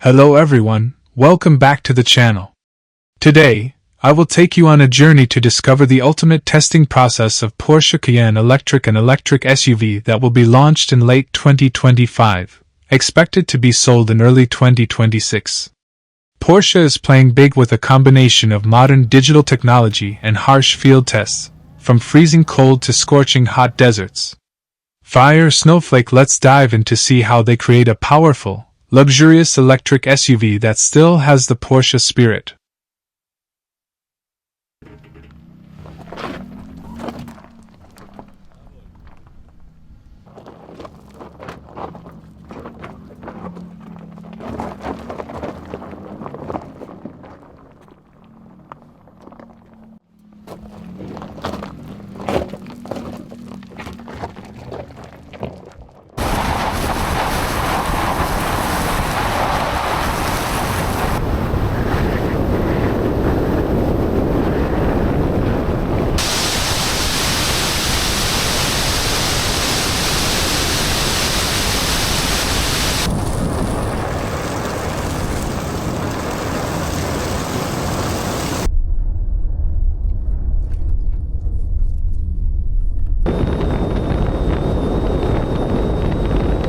Hello everyone, welcome back to the channel. Today, I will take you on a journey to discover the ultimate testing process of Porsche Cayenne Electric, an electric SUV that will be launched in late 2025, expected to be sold in early 2026. Porsche is playing big with a combination of modern digital technology and harsh field tests, from freezing cold to scorching hot deserts. Fire Snowflake, let's dive in to see how they create a powerful, luxurious electric SUV that still has the Porsche spirit.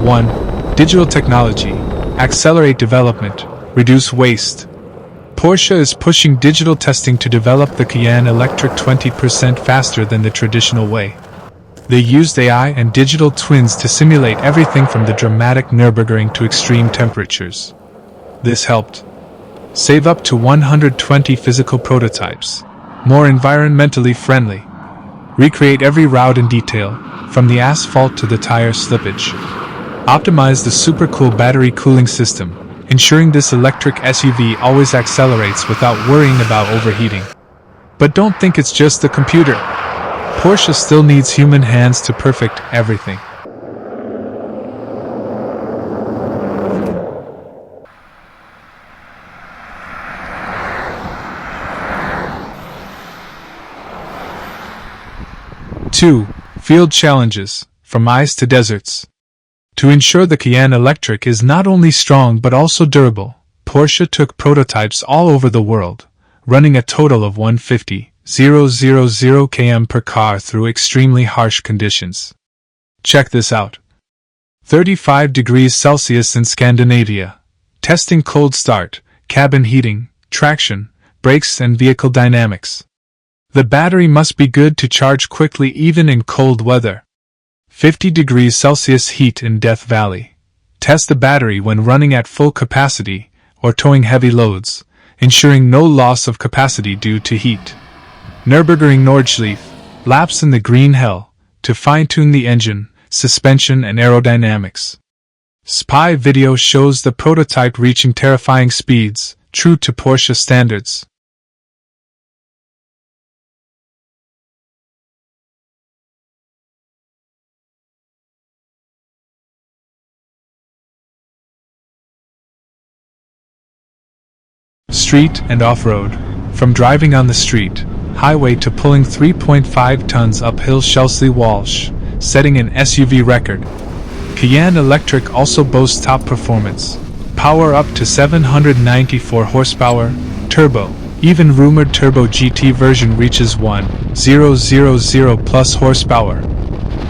One, digital technology. Accelerate development, reduce waste. Porsche is pushing digital testing to develop the Cayenne Electric 20% faster than the traditional way. They used AI and digital twins to simulate everything from the dramatic Nürburgring to extreme temperatures. This helped save up to 120 physical prototypes, more environmentally friendly. Recreate every route in detail, from the asphalt to the tire slippage. Optimize the supercool battery cooling system, ensuring this electric SUV always accelerates without worrying about overheating. But don't think it's just the computer. Porsche still needs human hands to perfect everything. Two, field challenges, from ice to deserts. To ensure the Cayenne Electric is not only strong but also durable, Porsche took prototypes all over the world, running a total of 150,000 km per car through extremely harsh conditions. Check this out. 35 degrees Celsius in Scandinavia. Testing cold start, cabin heating, traction, brakes and vehicle dynamics. The battery must be good to charge quickly even in cold weather. 50 degrees Celsius heat in Death Valley. Test the battery when running at full capacity or towing heavy loads, ensuring no loss of capacity due to heat. Nürburgring Nordschleife, laps in the green hell, to fine-tune the engine, suspension and aerodynamics. Spy video shows the prototype reaching terrifying speeds, true to Porsche standards. Street and off-road. From driving on the street, highway to pulling 3.5 tons uphill, Chelsea Walsh, setting an SUV record. Cayenne Electric also boasts top performance. Power up to 794 horsepower, turbo. Even rumored Turbo GT version reaches 1,000 plus horsepower.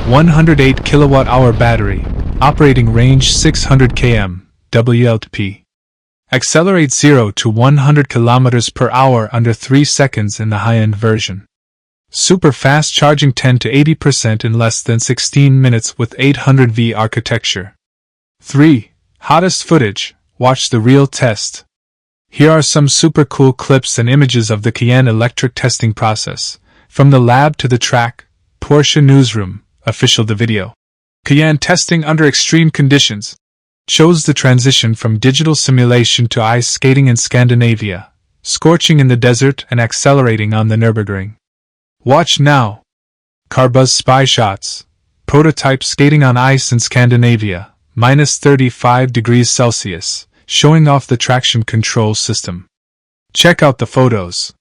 108 kilowatt-hour battery, operating range 600 km, WLTP. Accelerate 0 to 100 km per hour under 3 seconds in the high-end version. Super fast charging 10 to 80% in less than 16 minutes with 800V architecture. 3. Hottest footage, watch the real test. Here are some super cool clips and images of the Cayenne Electric testing process. From the lab to the track, Porsche Newsroom, official the video. Cayenne testing under extreme conditions. Shows the transition from digital simulation to ice skating in Scandinavia, scorching in the desert and accelerating on the Nürburgring. Watch now. Carbuzz spy shots. Prototype skating on ice in Scandinavia, minus 35 degrees Celsius, showing off the traction control system. Check out the photos.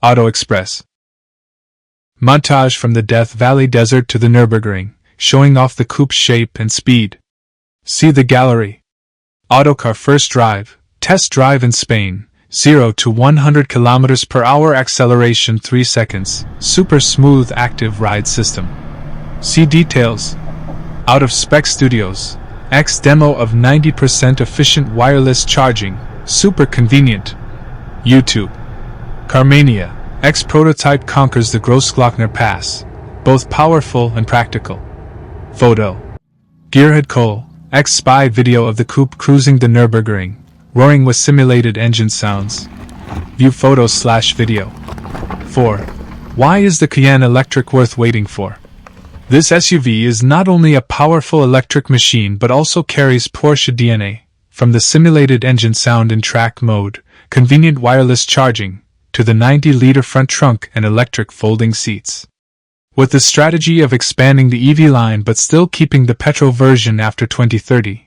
Auto Express. Montage from the Death Valley Desert to the Nürburgring, showing off the coupe's shape and speed. See the gallery. Autocar first drive, Test drive in Spain. 0 to 100 km per hour acceleration 3 seconds. Super smooth active ride system. See details. Out of spec studios. X demo of 90% efficient wireless charging. Super convenient. YouTube. Carmania. X prototype conquers the Grossglockner Pass. Both powerful and practical. Photo. Gearhead Cole. X spy video of the coupe cruising the Nürburgring, roaring with simulated engine sounds. View photos/video. 4. Why is the Cayenne electric worth waiting for? This SUV is not only a powerful electric machine but also carries Porsche DNA, from the simulated engine sound in track mode, convenient wireless charging, to the 90-liter front trunk and electric folding seats. With the strategy of expanding the EV line but still keeping the petrol version after 2030,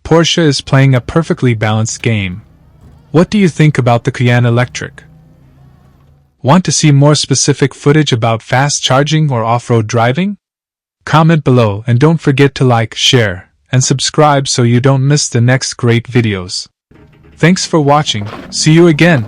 Porsche is playing a perfectly balanced game. What do you think about the Cayenne Electric? Want to see more specific footage about fast charging or off-road driving? Comment below and don't forget to like, share, and subscribe so you don't miss the next great videos. Thanks for watching. See you again!